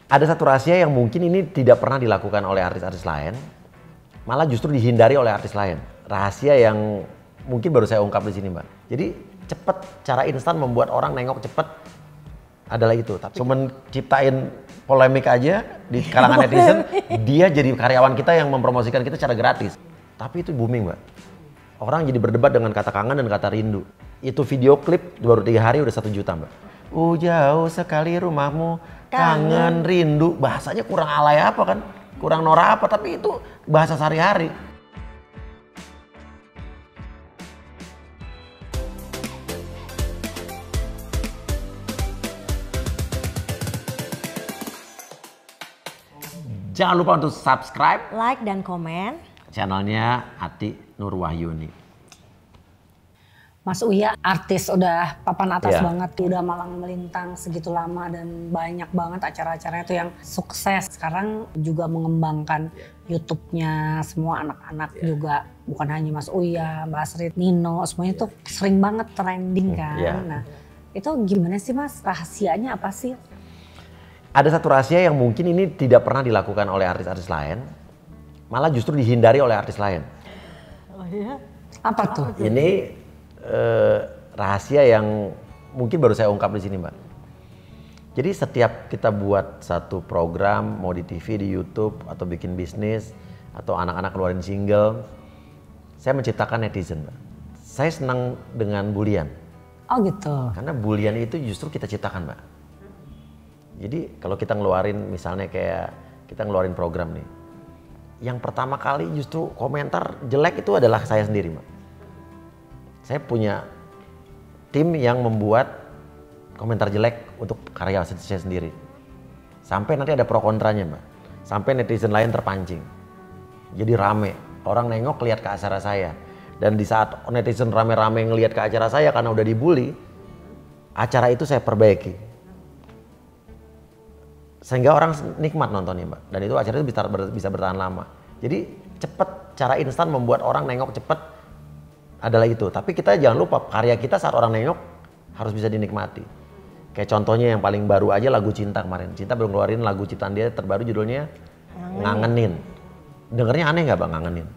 Ada satu rahasia yang mungkin ini tidak pernah dilakukan oleh artis-artis lain, malah justru dihindari oleh artis lain. Rahasia yang mungkin baru saya ungkap di sini, Mbak. Jadi cepet, cara instan membuat orang nengok cepet adalah itu. Tapi cuman ciptain polemik aja di kalangan netizen, dia jadi karyawan kita yang mempromosikan kita secara gratis. Tapi itu booming, Mbak. Orang jadi berdebat dengan kata kangen dan kata rindu. Itu video klip baru 3 hari udah 1 juta, Mbak. Jauh sekali rumahmu, kangen, rindu. Bahasanya kurang alay apa kan? Kurang norak apa, tapi itu bahasa sehari-hari. Jangan lupa untuk subscribe, like, dan komen channelnya Ati Nurwahyuni. Mas Uya artis udah papan atas banget, udah malang melintang segitu lama dan banyak banget acara-acaranya tuh yang sukses. Sekarang juga mengembangkan YouTube-nya, semua anak-anak juga, bukan hanya Mas Uya, Mbak Asrid, Nino, semuanya tuh sering banget trending kan. Nah itu gimana sih Mas, rahasianya apa sih? Ada satu rahasia yang mungkin ini tidak pernah dilakukan oleh artis-artis lain, malah justru dihindari oleh artis lain. Oh iya? Apa tuh? Ini rahasia yang mungkin baru saya ungkap di sini, Mbak. Jadi setiap kita buat satu program, mau di TV, di YouTube, atau bikin bisnis, atau anak-anak keluarin single, saya menciptakan netizen, Mbak. Saya senang dengan bulian. Oh gitu. Karena bulian itu justru kita ciptakan, Mbak. Jadi kalau kita ngeluarin misalnya kayak kita ngeluarin program nih, yang pertama kali justru komentar jelek itu adalah saya sendiri, Mbak. Saya punya tim yang membuat komentar jelek untuk karya saya sendiri. Sampai nanti ada pro kontranya, Mbak. Sampai netizen lain terpancing. Jadi rame, orang nengok lihat ke acara saya. Dan di saat netizen rame-rame ngelihat ke acara saya karena udah dibully, acara itu saya perbaiki. Sehingga orang nikmat nontonnya, Mbak. Dan itu acara itu bisa bertahan lama. Jadi cepet, cara instan membuat orang nengok cepet adalah itu. Tapi kita jangan lupa karya kita saat orang nengok harus bisa dinikmati. Kayak contohnya yang paling baru aja lagu Cinta kemarin. Cinta belum keluarin lagu ciptaan dia terbaru judulnya Ngangenin. Dengernya aneh nggak Bang ngangenin?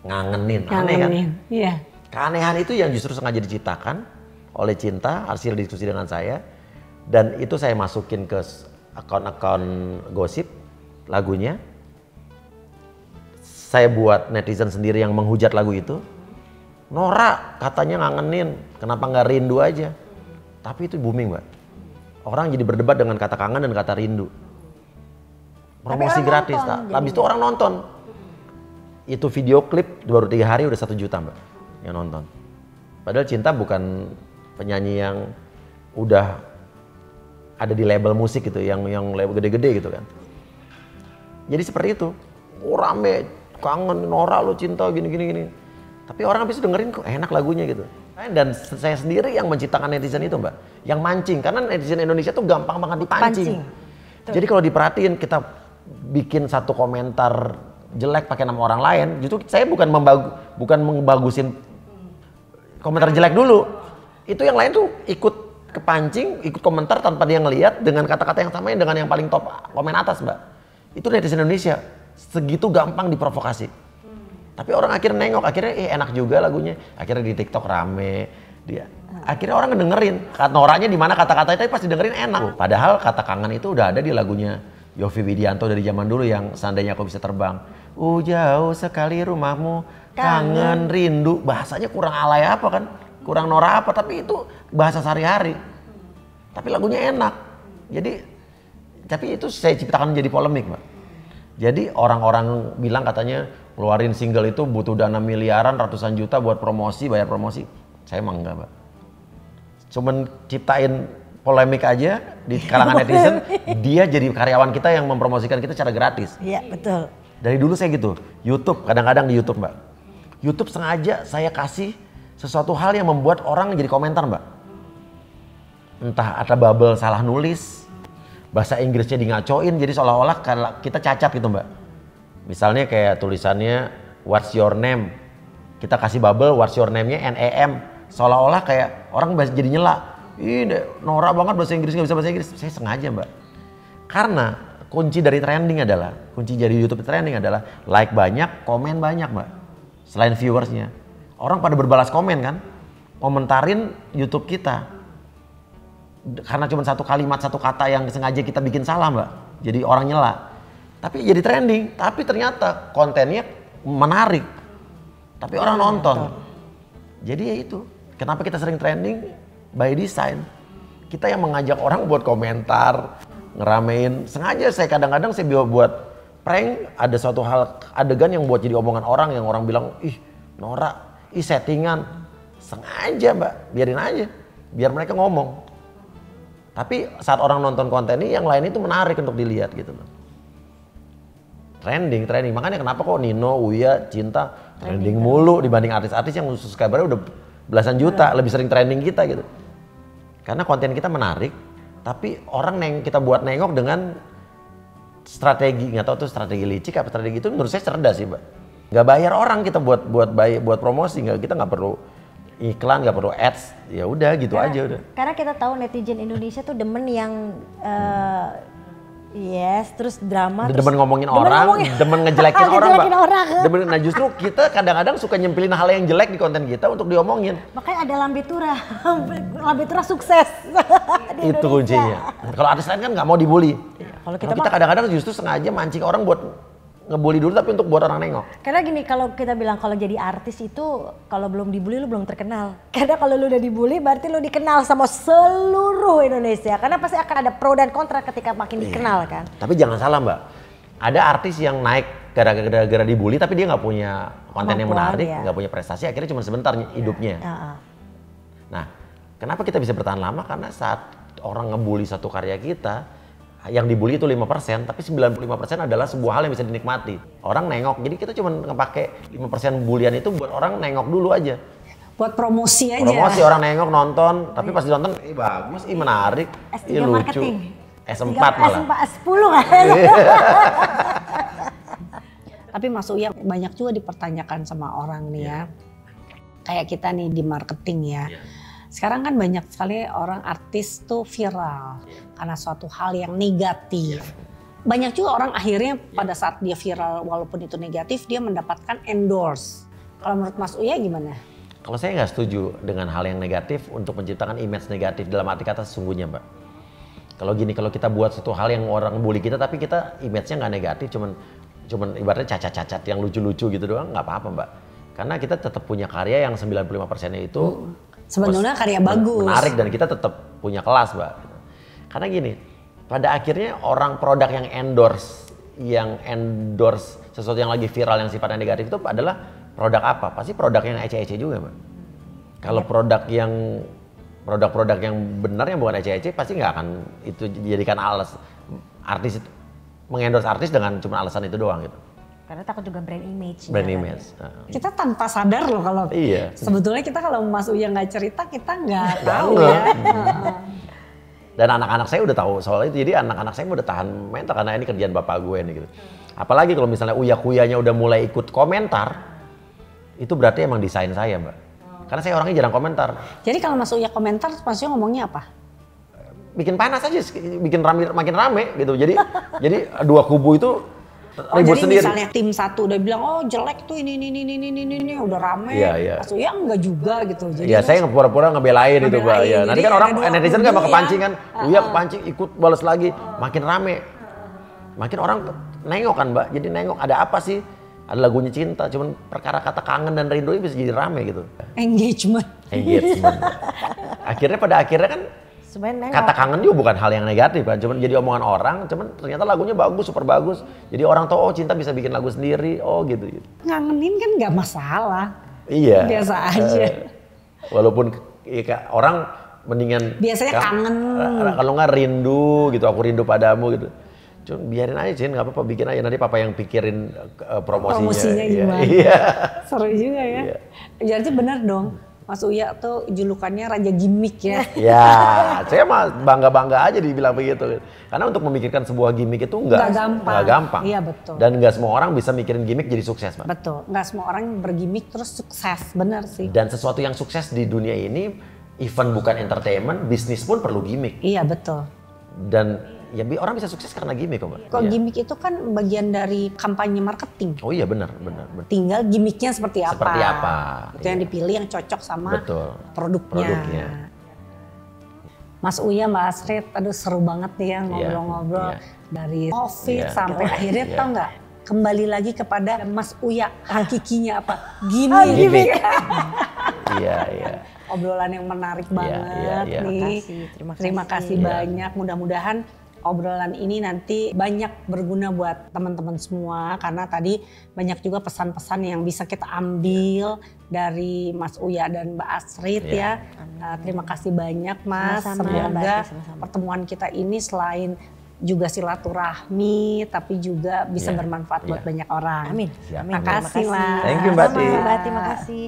Ngangenin, aneh kan? Iya. Keanehan itu yang justru sengaja diciptakan oleh Cinta, hasil diskusi dengan saya. Dan itu saya masukin ke akun-akun gosip lagunya. Saya buat netizen sendiri yang menghujat lagu itu. Norak katanya ngangenin, kenapa nggak rindu aja? Tapi itu booming, Mbak. Orang jadi berdebat dengan kata kangen dan kata rindu. Promosi gratis, habis itu orang nonton. Itu video klip baru 3 hari udah 1 juta, Mbak, yang nonton. Padahal Cinta bukan penyanyi yang udah ada di label musik gitu, yang label gede-gede gitu kan. Jadi seperti itu. Oh, rame, kangen, norak lo Cinta gini. Tapi orang habis itu dengerin kok enak lagunya gitu. Dan saya sendiri yang menciptakan netizen itu, Mbak. Yang mancing, karena netizen Indonesia tuh gampang banget dipancing. Jadi kalau diperhatiin kita bikin satu komentar jelek pakai nama orang lain, justru saya bukan membagusin komentar jelek dulu. Itu yang lain tuh ikut kepancing, ikut komentar tanpa dia ngelihat dengan kata-kata yang sama dengan yang paling top komen atas, Mbak. Itu netizen Indonesia segitu gampang diprovokasi. Tapi orang akhirnya nengok, akhirnya enak juga lagunya. Akhirnya di TikTok rame. Akhirnya orang ngedengerin. Noraknya di mana kata-kata itu pasti dengerin enak. Padahal kata kangen itu udah ada di lagunya Yovie Widianto dari zaman dulu yang Seandainya Kau Bisa Terbang. Jauh sekali rumahmu, kangen, rindu. Bahasanya kurang alay apa kan? Kurang norak apa, tapi itu bahasa sehari-hari. Tapi lagunya enak. Tapi itu saya ciptakan menjadi polemik, Mbak. Jadi orang-orang bilang katanya keluarin single itu butuh dana miliaran, ratusan juta buat promosi, bayar promosi. Saya emang enggak, Mbak. Cuman ciptain polemik aja di kalangan netizen, dia jadi karyawan kita yang mempromosikan kita secara gratis. Iya, betul. Dari dulu saya gitu. YouTube, kadang-kadang di YouTube, Mbak. YouTube sengaja saya kasih sesuatu hal yang membuat orang jadi komentar, Mbak. Entah ada bubble salah nulis, bahasa Inggrisnya di ngacoin, jadi seolah-olah kita cacat gitu, Mbak. Misalnya kayak tulisannya what's your name, kita kasih bubble what's your name-nya NEM, seolah-olah kayak orang jadi nyela. Ih, norak banget bahasa Inggris, nggak bisa bahasa Inggris. Saya sengaja, Mbak. Karena kunci dari trending adalah, kunci dari YouTube trending adalah like banyak, komen banyak Mbak. Selain viewersnya. Orang pada berbalas komen kan, komentarin YouTube kita. Karena cuma satu kalimat, satu kata yang sengaja kita bikin salah Mbak. Jadi orang nyela. Tapi jadi trending, tapi ternyata kontennya menarik. Tapi orang nonton. Jadi ya itu, kenapa kita sering trending? By design. Kita yang mengajak orang buat komentar, ngeramein. Sengaja saya kadang-kadang saya buat prank, ada suatu hal adegan yang buat jadi omongan orang yang orang bilang, ih Nora, ih settingan. Sengaja Mbak, biarin aja. Biar mereka ngomong. Tapi saat orang nonton konten ini yang lain itu menarik untuk dilihat gitu loh. Trending. Makanya kenapa kok Nino, Uya, Cinta trending mulu dibanding artis-artis yang subscribernya udah belasan juta, lebih sering trending kita gitu. Karena konten kita menarik, tapi orang kita buat nengok dengan strategi, nggak tahu tuh strategi licik apa strategi itu menurut saya cerdas sih, Mbak. Nggak bayar orang kita buat promosi, kita nggak perlu iklan, nggak perlu ads, ya udah gitu aja udah. Karena kita tahu netizen Indonesia tuh demen yang terus drama. Demen ngomongin orang, demen ngejelekin orang, Mbak. Nah justru kita kadang-kadang suka nyempilin hal yang jelek di konten kita untuk diomongin. Makanya ada Lambe Tura sukses di Itu Indonesia. kuncinya. Kalau artis lain kan nggak mau dibully. Kalau kita kadang-kadang justru sengaja mancing orang buat ngebully dulu tapi untuk buat orang nengok. Karena gini, kalau kita bilang kalau jadi artis itu kalau belum dibully lu belum terkenal. Karena kalau lu udah dibully berarti lu dikenal sama seluruh Indonesia. Karena pasti akan ada pro dan kontra ketika makin dikenal kan. Tapi jangan salah Mbak, ada artis yang naik gara-gara dibully tapi dia nggak punya konten yang menarik, nggak punya prestasi, akhirnya cuma sebentar hidupnya. Nah, kenapa kita bisa bertahan lama? Karena saat orang ngebully satu karya kita, yang dibully itu 5%, tapi 95% adalah sebuah hal yang bisa dinikmati. Orang nengok, jadi kita cuma ngepakai 5% bulian itu buat orang nengok dulu aja. Buat promosi aja. Promosi, orang nengok, nonton, tapi pas ditonton, bagus, menarik, S3 lucu. marketing. S4 malah. S10 kan? Tapi Mas Uya banyak juga dipertanyakan sama orang nih ya. Kayak kita nih di marketing ya. Sekarang kan banyak sekali orang artis tuh viral karena suatu hal yang negatif. Banyak juga orang akhirnya pada saat dia viral walaupun itu negatif dia mendapatkan endorse. Kalau menurut Mas Uya gimana? Kalau saya nggak setuju dengan hal yang negatif untuk menciptakan image negatif dalam arti kata sesungguhnya Mbak. Kalau kita buat suatu hal yang orang bully kita tapi kita image-nya nggak negatif, cuman ibaratnya cacat-cacat yang lucu-lucu gitu doang, nggak apa-apa Mbak. Karena kita tetap punya karya yang 95%-nya itu sebenarnya karya bagus, menarik dan kita tetap punya kelas Mbak. Karena gini, pada akhirnya produk yang endorse sesuatu yang lagi viral yang sifatnya negatif itu adalah produk apa? Pasti produk yang ece-ece juga Mbak. Kalau produk-produk yang benar yang bukan ece-ece pasti nggak akan itu dijadikan artis mengendorse artis dengan cuma alasan itu doang gitu. Karena takut juga brand image. Kita tanpa sadar loh kalau sebetulnya kita kalau Mas Uya nggak cerita kita nggak tahu ya. Dan anak-anak saya udah tahu soal itu, jadi anak-anak saya udah tahan mental karena ini kerjaan bapak gue nih gitu. Apalagi kalau misalnya uya-kuyanya udah mulai ikut komentar, itu berarti emang desain saya Mbak. Karena saya orangnya jarang komentar. Jadi kalau Mas Uya komentar, Mas Uya ngomongnya apa? Bikin panas aja, bikin makin rame gitu. Jadi dua kubu itu ribut jadi sendiri. Misalnya tim satu udah bilang oh jelek tuh ini udah rame. Mas Uya enggak juga gitu. Jadi saya pura-pura ngebelain itu Mbak. Ya. Nanti kan orang netizen kan bakal kepancing kan. Uya kepancing ikut balas lagi, makin rame. Makin orang nengok kan Mbak. Jadi nengok ada apa sih? Ada lagunya Cinta, cuman perkara kata kangen dan rindu bisa jadi rame gitu. Engagement. Pada akhirnya kan kata kangen juga bukan hal yang negatif kan, cuman jadi omongan orang, cuman ternyata lagunya bagus, super bagus. Jadi orang tahu oh Cinta bisa bikin lagu sendiri, oh gitu. Ngangenin kan nggak masalah. Iya. Biasa aja. Walaupun orang mendingan biasanya kangen. Kalau nggak rindu gitu, aku rindu padamu gitu. Cuma biarin aja Cin, nggak apa-apa, bikin aja nanti papa yang pikirin promosinya gimana. Iya. Seru juga ya. Jadi benar dong. Mas Uya tuh julukannya raja gimmick ya. Ya, saya mah bangga-bangga aja dibilang begitu. Karena untuk memikirkan sebuah gimmick itu nggak gampang. Iya betul. Dan nggak semua orang bisa mikirin gimmick jadi sukses, Pak. Betul. Nggak semua orang bergimmick terus sukses, benar sih. Dan sesuatu yang sukses di dunia ini, even bukan entertainment, bisnis pun perlu gimmick. Iya betul. Dan Ya orang bisa sukses karena gimmick kok Mbak. Kalau Iya. gimmick itu kan bagian dari kampanye marketing. Oh iya benar. Tinggal gimmicknya seperti apa. Seperti apa. Itu yang Iya. dipilih yang cocok sama Betul. produknya. Mas Uya, Mbak Astrid, aduh seru banget nih ya ngobrol-ngobrol dari COVID sampai akhirnya tau nggak? Kembali lagi kepada Mas Uya, hakikinya apa? Gimmick. Iya. Obrolan yang menarik banget iya. nih. Terima kasih banyak. Mudah-mudahan obrolan ini nanti banyak berguna buat teman-teman semua karena tadi banyak juga pesan-pesan yang bisa kita ambil dari Mas Uya dan Mbak Astrid ya. Terima kasih banyak Mas. Semoga pertemuan kita ini selain juga silaturahmi tapi juga bisa bermanfaat buat banyak orang. Amin. Terima kasih Mas. Thank you Mbak Ti. Terima kasih.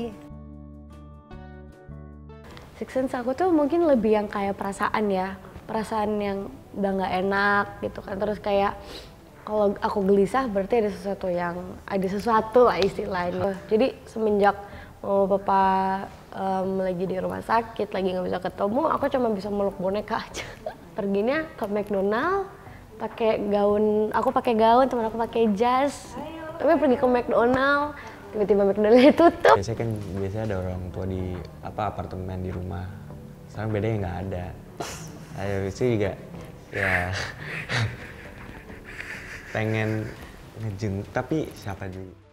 Six Sense aku tuh mungkin lebih yang kayak perasaan ya, perasaan yang udah nggak enak gitu kan, terus kayak kalau aku gelisah berarti ada sesuatu lah istilahnya. Jadi semenjak papa lagi di rumah sakit, lagi nggak bisa ketemu, aku cuma bisa meluk boneka aja. Perginya ke McDonald, pakai gaun, aku pakai gaun, teman aku pakai jas, tapi pergi ke McDonald. Tiba-tiba McDonald's tutup. Biasanya ada orang tua di apartemen di rumah. Sekarang bedanya nggak ada. Ayo itu juga ya pengen ngejeng tapi siapa juga.